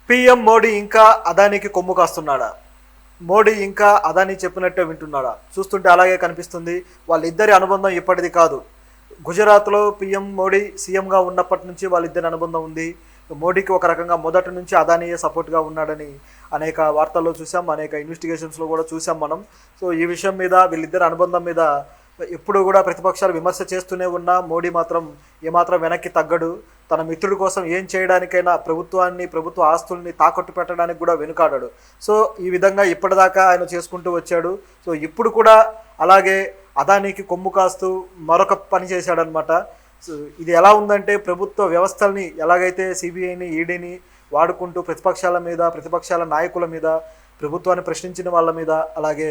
PM Modi ఇంకా అదానికి కొమ్ము కాస్తున్నాడా? మోడీ ఇంకా అదాని చెప్పినట్టే వింటున్నాడా? చూస్తుంటే అలాగే కనిపిస్తుంది. వాళ్ళిద్దరి అనుబంధం ఇప్పటిది కాదు. గుజరాత్లో పీఎం మోడీ సీఎంగా ఉన్నప్పటి నుంచి వాళ్ళిద్దరి అనుబంధం ఉంది. మోడీకి ఒక రకంగా మొదటి నుంచి అదానియే సపోర్ట్గా ఉన్నాడని అనేక వార్తల్లో చూసాం, అనేక ఇన్వెస్టిగేషన్స్లో కూడా చూసాం మనం. సో ఈ విషయం మీద, వీళ్ళిద్దరి అనుబంధం మీద ఎప్పుడు కూడా ప్రతిపక్షాలు విమర్శ చేస్తూనే ఉన్నా మోడీ మాత్రం ఏమాత్రం వెనక్కి తగ్గడు. తన మిత్రుడి కోసం ఏం చేయడానికైనా ప్రభుత్వాన్ని, ప్రభుత్వ ఆస్తుల్ని తాకట్టు పెట్టడానికి కూడా వెనుకాడాడు. సో ఈ విధంగా ఇప్పటిదాకా ఆయన చేసుకుంటూ వచ్చాడు. సో ఇప్పుడు కూడా అలాగే అదానికి కొమ్ము కాస్తూ మరొక పని చేశాడనమాట. సో ఇది ఎలా ఉందంటే, ప్రభుత్వ వ్యవస్థల్ని ఎలాగైతే సిబిఐని, ఈడీని వాడుకుంటూ ప్రతిపక్షాల నాయకుల మీద, ప్రభుత్వాన్ని ప్రశ్నించిన వాళ్ళ మీద, అలాగే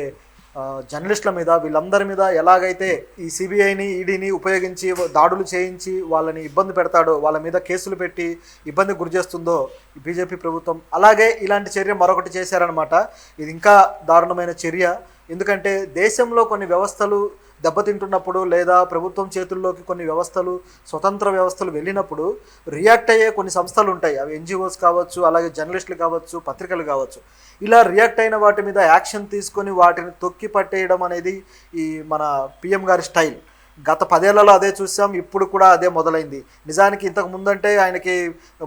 జర్నలిస్టుల మీద, వీళ్ళందరి మీద ఎలాగైతే ఈ సిబిఐని, ఈడీని ఉపయోగించి దాడులు చేయించి వాళ్ళని ఇబ్బంది పెడతాడో, వాళ్ళ మీద కేసులు పెట్టి ఇబ్బంది గురి చేస్తుందో ఈ బీజేపీ ప్రభుత్వం, అలాగే ఇలాంటి చర్య మరొకటి చేశారనమాట. ఇది ఇంకా దారుణమైన చర్య. ఎందుకంటే దేశంలో కొన్ని వ్యవస్థలు దెబ్బతింటున్నప్పుడు, లేదా ప్రభుత్వం చేతుల్లోకి కొన్ని వ్యవస్థలు, స్వతంత్ర వ్యవస్థలు వెళ్ళినప్పుడు రియాక్ట్ అయ్యే కొన్ని సంస్థలు ఉంటాయి. అవి ఎన్జిఓస్ కావచ్చు, అలాగే జర్నలిస్టులు కావచ్చు, పత్రికలు కావచ్చు. ఇలా రియాక్ట్ అయిన వాటి మీద యాక్షన్ తీసుకొని వాటిని తొక్కి పట్టేయడం అనేది ఈ మన పిఎం గారి స్టైల్. గత 10 ఏళ్లలో అదే చూసాం, ఇప్పుడు కూడా అదే మొదలైంది. నిజానికి ఇంతకు ముందంటే ఆయనకి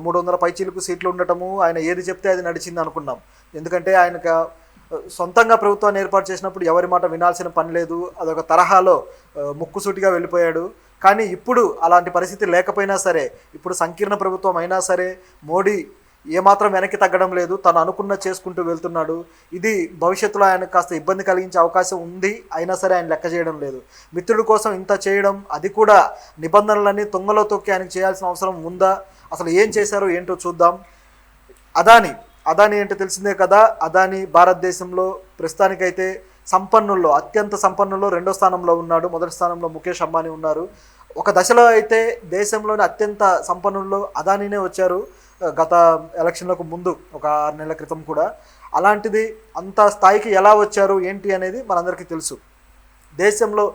300 పైచీలకు సీట్లు ఉండటము, ఆయన ఏది చెప్తే అది నడిచింది అనుకున్నాం. ఎందుకంటే ఆయనకు సొంతంగా ప్రభుత్వాన్ని ఏర్పాటు చేసినప్పుడు ఎవరి మాట వినాల్సిన పని లేదు, అదొక తరహాలో ముక్కుసూటిగా వెళ్ళిపోయాడు. కానీ ఇప్పుడు అలాంటి పరిస్థితి లేకపోయినా సరే, ఇప్పుడు సంకీర్ణ ప్రభుత్వం అయినా సరే మోడీ ఏమాత్రం వెనక్కి తగ్గడం లేదు, తను అనుకున్న చేసుకుంటూ వెళ్తున్నాడు. ఇది భవిష్యత్తులో ఆయనకు కాస్త ఇబ్బంది కలిగించే అవకాశం ఉంది, అయినా సరే ఆయన లెక్క చేయడం లేదు. మిత్రుడి కోసం ఇంత చేయడం, అది కూడా నిబంధనలన్నీ తొంగలో తొక్కి ఆయనకు చేయాల్సిన అవసరం ఉందా? అసలు ఏం చేశారో ఏంటో చూద్దాం. అదాని అంటే తెలిసిందే కదా. అదాని భారతదేశంలో ప్రస్తుతానికైతే సంపన్నుల్లో, అత్యంత సంపన్నుల్లో 2వ స్థానంలో ఉన్నాడు. మొదటి స్థానంలో ముఖేష్ అంబానీ ఉన్నారు. ఒక దశలో అయితే దేశంలోని అత్యంత సంపన్నుల్లో అదానీనే వచ్చారు, గత ఎలక్షన్లకు ముందు ఒక 6 నెలల క్రితం కూడా. అలాంటిది అంత స్థాయికి ఎలా వచ్చారు ఏంటి అనేది మనందరికీ తెలుసు. దేశంలో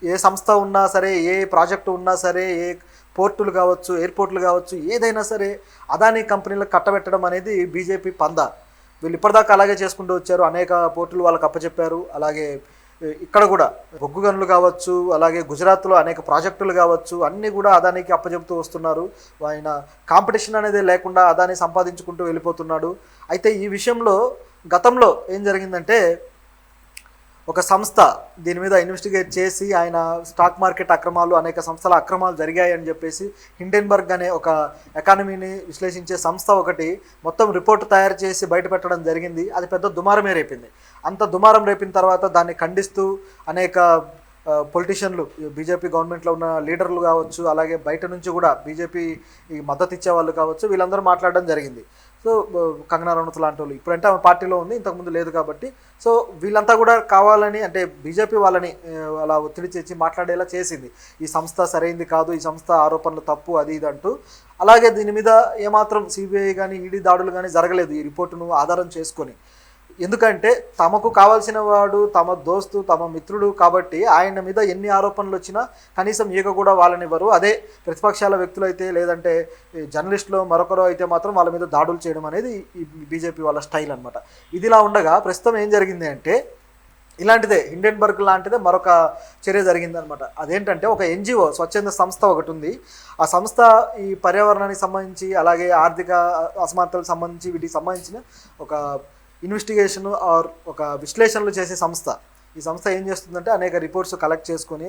ఏ సంస్థ ఉన్నా సరే, ఏ ప్రాజెక్టు ఉన్నా సరే, ఏ పోర్టులు కావచ్చు, ఎయిర్పోర్ట్లు కావచ్చు, ఏదైనా సరే అదానీ కంపెనీలకు కట్టబెట్టడం అనేది బీజేపీ పందా. వీళ్ళు ఇప్పటిదాకా అలాగే చేసుకుంటూ వచ్చారు. అనేక పోర్టులు వాళ్ళకి అప్పచెప్పారు. అలాగే ఇక్కడ కూడా బొగ్గు గనులు కావచ్చు, అలాగే గుజరాత్లో అనేక ప్రాజెక్టులు కావచ్చు, అన్నీ కూడా అదానికి అప్పచెప్తూ వస్తున్నారు. ఆయన కాంపిటీషన్ అనేది లేకుండా అదాని సంపాదించుకుంటూ వెళ్ళిపోతున్నాడు. అయితే ఈ విషయంలో గతంలో ఏం జరిగిందంటే, ఒక సంస్థ దీని మీద ఇన్వెస్టిగేట్ చేసి ఆయన స్టాక్ మార్కెట్ అక్రమాలు, అనేక సంస్థల అక్రమాలు జరిగాయని చెప్పేసి హిండెన్బర్గ్ అనే ఒక ఎకానమీని విశ్లేషించే సంస్థ ఒకటి మొత్తం రిపోర్ట్ తయారు చేసి బయటపెట్టడం జరిగింది. అది పెద్ద దుమారమే రేపింది. అంత దుమారం రేపిన తర్వాత దాన్ని ఖండిస్తూ అనేక పొలిటీషియన్లు, బీజేపీ గవర్నమెంట్లో ఉన్న లీడర్లు కావచ్చు, అలాగే బయట నుంచి కూడా బీజేపీ మద్దతు ఇచ్చే వాళ్ళు కావచ్చు, వీళ్ళందరూ మాట్లాడడం జరిగింది. సో కంగనా రనౌత్ లాంటి వాళ్ళు, ఇప్పుడంటే ఆమె పార్టీలో ఉంది, ఇంతకుముందు లేదు కాబట్టి. సో వీళ్ళంతా కూడా కావాలని, అంటే బీజేపీ వాళ్ళని అలా ఒత్తిడి చేసి మాట్లాడేలా చేసింది. ఈ సంస్థ సరైంది కాదు, ఈ సంస్థ ఆరోపణలు తప్పు, అది ఇది అంటూ. అలాగే దీని మీద ఏమాత్రం సిబిఐ కానీ, ఈడీ దాడులు కానీ జరగలేదు ఈ రిపోర్టును ఆధారం చేసుకొని. ఎందుకంటే తమకు కావాల్సిన వాడు తమ దోస్తు, తమ మిత్రుడు కాబట్టి ఆయన మీద ఎన్ని ఆరోపణలు వచ్చినా కనీసం ఈగ కూడా వాళ్ళనివ్వరు. అదే ప్రతిపక్షాల వ్యక్తులైతే, లేదంటే జర్నలిస్టులు మరొకరు అయితే మాత్రం వాళ్ళ మీద దాడులు చేయడం అనేది ఈ బీజేపీ వాళ్ళ స్టైల్ అనమాట. ఇదిలా ఉండగా ప్రస్తుతం ఏం జరిగింది అంటే, ఇలాంటిదే హిండెన్బర్గ్ లాంటిదే మరొక చర్య జరిగిందనమాట. అదేంటంటే, ఒక ఎన్జిఓ, స్వచ్ఛంద సంస్థ ఒకటి ఉంది. ఆ సంస్థ ఈ పర్యావరణానికి సంబంధించి, అలాగే ఆర్థిక అసమానతలకు సంబంధించి, వీటికి సంబంధించిన ఒక ఇన్వెస్టిగేషన్ ఆర్ ఒక విశ్లేషణలు చేసే సంస్థ. ఈ సంస్థ ఏం చేస్తుందంటే, అనేక రిపోర్ట్స్ కలెక్ట్ చేసుకొని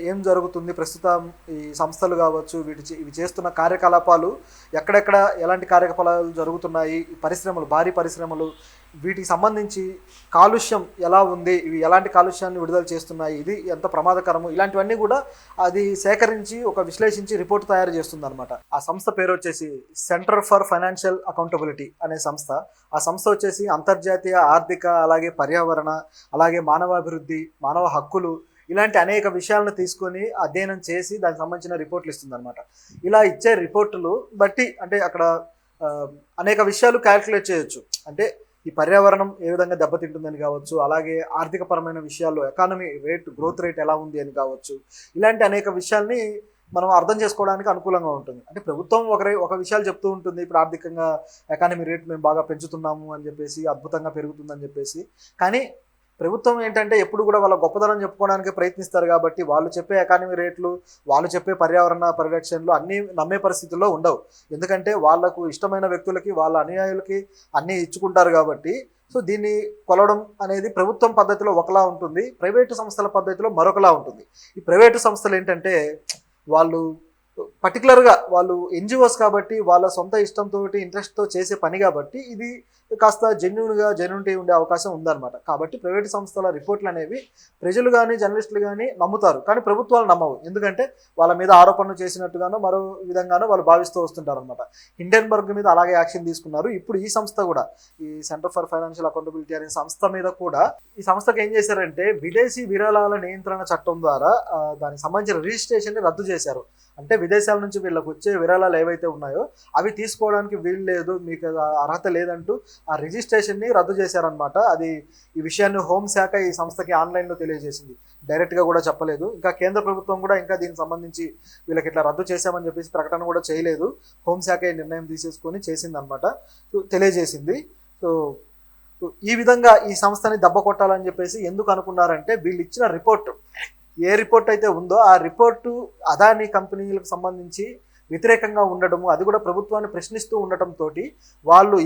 ఏం జరుగుతుంది ప్రస్తుతం, ఈ సంస్థలు కావచ్చు, ఇవి చేస్తున్న కార్యకలాపాలు ఎక్కడెక్కడ ఎలాంటి కార్యకలాపాలు జరుగుతున్నాయి, ఈ పరిశ్రమలు, భారీ పరిశ్రమలు, వీటికి సంబంధించి కాలుష్యం ఎలా ఉంది, ఇవి ఎలాంటి కాలుష్యాన్ని విడుదల చేస్తున్నాయి, ఇది ఎంత ప్రమాదకరము, ఇలాంటివన్నీ కూడా అది సేకరించి ఒక విశ్లేషించి రిపోర్ట్ తయారు చేస్తుంది అనమాట. ఆ సంస్థ పేరు వచ్చేసి సెంటర్ ఫర్ ఫైనాన్షియల్ అకౌంటబిలిటీ అనే సంస్థ. ఆ సంస్థ వచ్చేసి అంతర్జాతీయ ఆర్థిక, అలాగే పర్యావరణ, అలాగే మానవాభివృద్ధి, మానవ హక్కులు, ఇలాంటి అనేక విషయాలను తీసుకొని అధ్యయనం చేసి దానికి సంబంధించిన రిపోర్ట్లు ఇస్తుంది అనమాట. ఇలా ఇచ్చే రిపోర్టులు బట్టి, అంటే అక్కడ అనేక విషయాలు క్యాల్కులేట్ చేయొచ్చు. అంటే ఈ పర్యావరణం ఏ విధంగా దెబ్బతింటుందని కావచ్చు, అలాగే ఆర్థిక పరమైన విషయాల్లో ఎకానమీ రేట్, గ్రోత్ రేట్ ఎలా ఉంది అని కావచ్చు, ఇలాంటి అనేక విషయాల్ని మనం అర్థం చేసుకోవడానికి అనుకూలంగా ఉంటుంది. అంటే ప్రభుత్వం ఒక విషయాలు చెప్తూ ఉంటుంది. ఇప్పుడు ఆర్థికంగా ఎకానమీ రేట్ మేము బాగా పెంచుతున్నాము అని చెప్పేసి, అద్భుతంగా పెరుగుతుందని చెప్పేసి. కానీ ప్రభుత్వం ఏంటంటే ఎప్పుడు కూడా వాళ్ళ గొప్పదనం చెప్పుకోవడానికి ప్రయత్నిస్తారు కాబట్టి వాళ్ళు చెప్పే ఎకానమీ రేట్లు, వాళ్ళు చెప్పే పర్యావరణ పరిరక్షణలు అన్నీ నమ్మే పరిస్థితుల్లో ఉండవు. ఎందుకంటే వాళ్ళకు ఇష్టమైన వ్యక్తులకి, వాళ్ళ అనుయాయులకి అన్నీ ఇచ్చుకుంటారు కాబట్టి. సో దీన్ని కొలవడం అనేది ప్రభుత్వం పద్ధతిలో ఒకలా ఉంటుంది, ప్రైవేటు సంస్థల పద్ధతిలో మరొకలా ఉంటుంది. ఈ ప్రైవేటు సంస్థలు ఏంటంటే వాళ్ళు పర్టికులర్గా వాళ్ళు ఎన్జిఓస్ కాబట్టి వాళ్ళ సొంత ఇష్టంతో ఇంట్రెస్ట్తో చేసే పని కాబట్టి ఇది కాస్త జెన్యునిటీ ఉండే అవకాశం ఉందన్నమాట. కాబట్టి ప్రైవేటు సంస్థల రిపోర్ట్లు అనేవి ప్రజలు కానీ జర్నలిస్టులు కానీ నమ్ముతారు, కానీ ప్రభుత్వాలు నమ్మవు. ఎందుకంటే వాళ్ళ మీద ఆరోపణలు చేసినట్టుగానో మరో విధంగానో వాళ్ళు భావిస్తూ వస్తుంటారు అనమాట. హిండెన్బర్గ్ మీద అలాగే యాక్షన్ తీసుకున్నారు. ఇప్పుడు ఈ సంస్థ కూడా, ఈ సెంటర్ ఫర్ ఫైనాన్షియల్ అకౌంటబిలిటీ అనే సంస్థ మీద కూడా, ఈ సంస్థకు ఏం చేశారంటే విదేశీ విరాళాల నియంత్రణ చట్టం ద్వారా దానికి సంబంధించిన రిజిస్ట్రేషన్ని రద్దు చేశారు. అంటే విదేశాల నుంచి వీళ్ళకి వచ్చే విరాళాలు ఏవైతే ఉన్నాయో అవి తీసుకోవడానికి వీలు లేదు, మీకు అర్హత లేదంటూ ఆ రిజిస్ట్రేషన్ని రద్దు చేశారనమాట. అది ఈ విషయాన్ని హోంశాఖ ఈ సంస్థకి ఆన్లైన్లో తెలియజేసింది, డైరెక్ట్గా కూడా చెప్పలేదు. ఇంకా కేంద్ర ప్రభుత్వం కూడా ఇంకా దీనికి సంబంధించి వీళ్ళకి ఇట్లా రద్దు చేశామని చెప్పేసి ప్రకటన కూడా చేయలేదు. హోంశాఖ ఈ నిర్ణయం తీసేసుకొని చేసిందనమాట, తెలియజేసింది. సో ఈ విధంగా ఈ సంస్థని దెబ్బ కొట్టాలని చెప్పేసి ఎందుకు అనుకున్నారంటే వీళ్ళు ఇచ్చిన రిపోర్టు, ఏ రిపోర్ట్ అయితే ఉందో ఆ రిపోర్టు అదానీ కంపెనీలకు సంబంధించి వ్యతిరేకంగా ఉండడము, అది కూడా ప్రభుత్వాన్ని ప్రశ్నిస్తూ ఉండటంతో వాళ్ళు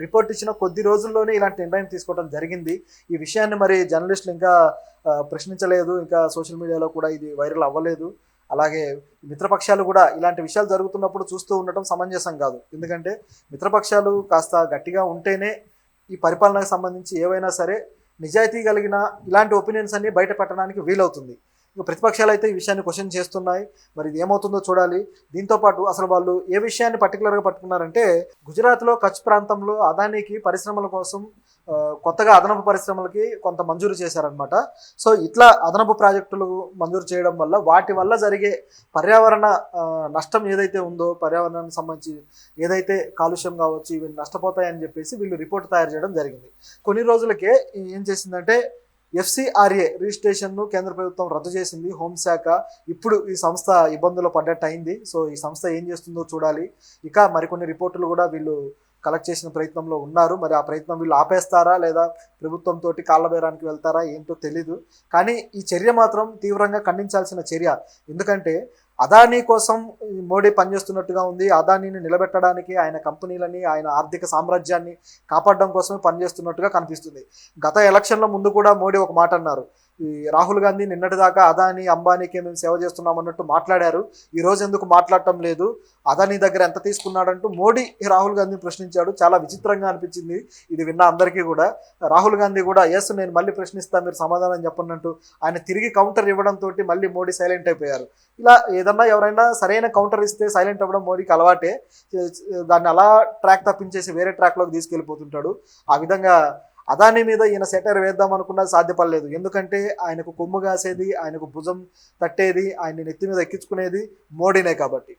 రిపోర్ట్ ఇచ్చిన కొద్ది రోజుల్లోనే ఇలాంటి నిర్ణయం తీసుకోవడం జరిగింది. ఈ విషయాన్ని మరి జర్నలిస్టులు ఇంకా ప్రశ్నించలేదు, ఇంకా సోషల్ మీడియాలో కూడా ఇది వైరల్ అవ్వలేదు. అలాగే మిత్రపక్షాలు కూడా ఇలాంటి విషయాలు జరుగుతున్నప్పుడు చూస్తూ ఉండటం సమంజసం కాదు. ఎందుకంటే మిత్రపక్షాలు కాస్త గట్టిగా ఉంటేనే ఈ పరిపాలనకు సంబంధించి ఏవైనా సరే నిజాయితీ కలిగిన ఇలాంటి ఒపీనియన్స్ అన్ని బయట పెట్టడానికి వీలవుతుంది. ఇక ప్రతిపక్షాలు అయితే ఈ విషయాన్ని క్వశ్చన్ చేస్తున్నాయి. మరి ఇది ఏమవుతుందో చూడాలి. దీంతోపాటు అసలు వాళ్ళు ఏ విషయాన్ని పర్టికులర్గా పట్టుకున్నారంటే గుజరాత్లో కచ్ ప్రాంతంలో అదానీకి పరిశ్రమల కోసం కొత్తగా అదనపు పరిశ్రమలకి కొంత మంజూరు చేశారనమాట. సో ఇట్లా అదనపు ప్రాజెక్టులు మంజూరు చేయడం వల్ల వాటి వల్ల జరిగే పర్యావరణ నష్టం ఏదైతే ఉందో, పర్యావరణానికి సంబంధించి ఏదైతే కాలుష్యం కావచ్చు ఇవి నష్టపోతాయని చెప్పేసి వీళ్ళు రిపోర్ట్ తయారు చేయడం జరిగింది. కొన్ని రోజులకే ఏం చేసిందంటే FCRA రిజిస్ట్రేషన్ను కేంద్ర ప్రభుత్వం రద్దు చేసింది హోంశాఖ. ఇప్పుడు ఈ సంస్థ ఇబ్బందులు పడ్డట్టు అయింది. సో ఈ సంస్థ ఏం చేస్తుందో చూడాలి. ఇక మరికొన్ని రిపోర్టులు కూడా వీళ్ళు కలెక్ట్ చేసిన ప్రయత్నంలో ఉన్నారు. మరి ఆ ప్రయత్నం వీళ్ళు ఆపేస్తారా లేదా ప్రభుత్వంతో కాళ్ళబేరానికి వెళ్తారా ఏంటో తెలీదు. కానీ ఈ చర్య మాత్రం తీవ్రంగా ఖండించాల్సిన చర్య. ఎందుకంటే అదానీ కోసం మోడీ పనిచేస్తున్నట్టుగా ఉంది. అదానీని నిలబెట్టడానికి, ఆయన కంపెనీలని, ఆయన ఆర్థిక సామ్రాజ్యాన్ని కాపాడడం కోసమే పనిచేస్తున్నట్టుగా కనిపిస్తుంది. గత ఎలక్షన్ల ముందు కూడా మోడీ ఒక మాట అన్నారు. ఈ రాహుల్ గాంధీ నిన్నటిదాకా అదానీ అంబానీకే మేము సేవ చేస్తున్నాం అన్నట్టు మాట్లాడారు. ఈ రోజు ఎందుకు మాట్లాడటం లేదు, అదానీ దగ్గర ఎంత తీసుకున్నాడంటూ మోడీ రాహుల్ గాంధీని ప్రశ్నించాడు. చాలా విచిత్రంగా అనిపించింది ఇది విన్న అందరికీ కూడా. రాహుల్ గాంధీ కూడా ఎస్ నేను మళ్ళీ ప్రశ్నిస్తా, మీరు సమాధానం చెప్పన్నట్టు ఆయన తిరిగి కౌంటర్ ఇవ్వడంతో మళ్ళీ మోడీ సైలెంట్ అయిపోయారు. ఇలా ఏదన్నా ఎవరైనా సరైన కౌంటర్ ఇస్తే సైలెంట్ అవ్వడం మోడీకి అలవాటే. దాన్ని అలా ట్రాక్ తప్పించేసి వేరే ట్రాక్లోకి తీసుకెళ్ళిపోతుంటాడు. ఆ విధంగా అదానీ మీద ఈయన సెటైర్ వేద్దాం అనుకున్నది సాధ్యపడలేదు. ఎందుకంటే ఆయనకు కొమ్ము కాసేది, ఆయనకు భుజం తట్టేది, ఆయన్ని నెత్తి మీద ఎక్కించుకునేది మోడీనే కాబట్టి.